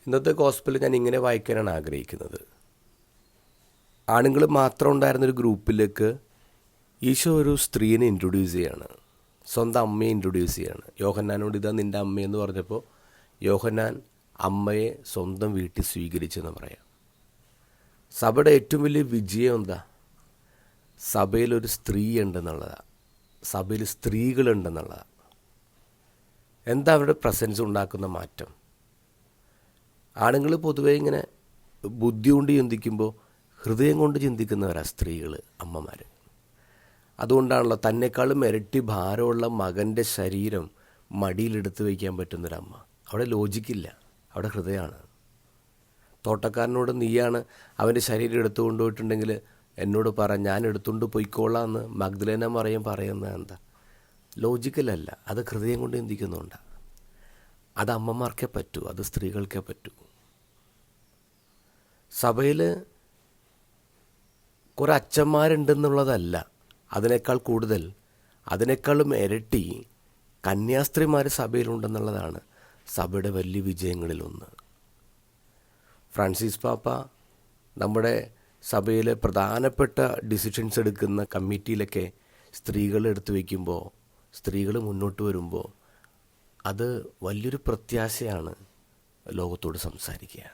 ഇന്നത്തെ ഗോസ്പൽ ഞാൻ ഇങ്ങനെ വായിക്കാനാണ് ആഗ്രഹിക്കുന്നത്. ആണുങ്ങൾ മാത്രം ഉണ്ടായിരുന്നൊരു ഗ്രൂപ്പിലേക്ക് ഈശോ ഒരു സ്ത്രീനെ ഇൻട്രൊഡ്യൂസ് ചെയ്യാണ്, സ്വന്തം അമ്മയെ ഇൻട്രൊഡ്യൂസ് ചെയ്യാണ്. യോഹന്നാനോട് ഇതാ നിൻ്റെ അമ്മയെന്ന് പറഞ്ഞപ്പോൾ യോഹന്നാൻ അമ്മയെ സ്വന്തം വീട്ടിൽ സ്വീകരിച്ചെന്ന് പറയാം. സഭയുടെ ഏറ്റവും വലിയ വിജയം എന്താ? സഭയിലൊരു സ്ത്രീ ഉണ്ടെന്നുള്ളതാണ്, സഭയിൽ സ്ത്രീകളുണ്ടെന്നുള്ളതാണ്. എന്താ അവരുടെ പ്രസൻസ് ഉണ്ടാക്കുന്ന മാറ്റം? ആണുങ്ങൾ പൊതുവേ ഇങ്ങനെ ബുദ്ധി കൊണ്ട് ചിന്തിക്കുമ്പോൾ ഹൃദയം കൊണ്ട് ചിന്തിക്കുന്നവരാണ് സ്ത്രീകൾ, അമ്മമാർ. അതുകൊണ്ടാണല്ലോ തന്നെക്കാളും ഇരട്ടി ഭാരമുള്ള മകൻ്റെ ശരീരം മടിയിലെടുത്ത് വയ്ക്കാൻ പറ്റുന്നൊരമ്മ. അവിടെ ലോജിക്കില്ല, അവിടെ ഹൃദയമാണ്. തോട്ടക്കാരനോട് നീയാണ് അവൻ്റെ ശരീരം എടുത്തു കൊണ്ടുപോയിട്ടുണ്ടെങ്കിൽ എന്നോട് പറ, ഞാൻ എടുത്തുകൊണ്ട് പോയിക്കോളാം എന്ന് മഗ്ദലേന മറിയം പറയുന്നത് എന്താ? ലോജിക്കലല്ല, അത് ഹൃദയം കൊണ്ട് ചിന്തിക്കുന്നുണ്ട്. അത് അമ്മമാർക്കേ പറ്റൂ, അത് സ്ത്രീകൾക്കേ പറ്റൂ. സഭയിൽ കുറേ അച്ഛന്മാരുണ്ടെന്നുള്ളതല്ല, അതിനേക്കാൾ കൂടുതൽ, അതിനേക്കാളും ഇരട്ടി കന്യാസ്ത്രീമാർ സഭയിലുണ്ടെന്നുള്ളതാണ് സഭയുടെ വലിയ വിജയങ്ങളിലൊന്ന്. ഫ്രാൻസിസ് പാപ്പ നമ്മുടെ സഭയിലെ പ്രധാനപ്പെട്ട ഡിസിഷൻസ് എടുക്കുന്ന കമ്മിറ്റിയിലൊക്കെ സ്ത്രീകളെ എടുത്തു വയ്ക്കുമ്പോൾ, സ്ത്രീകൾ മുന്നോട്ട് വരുമ്പോൾ അത് വലിയൊരു പ്രത്യാശയാണ് ലോകത്തോട് സംസാരിക്കുക.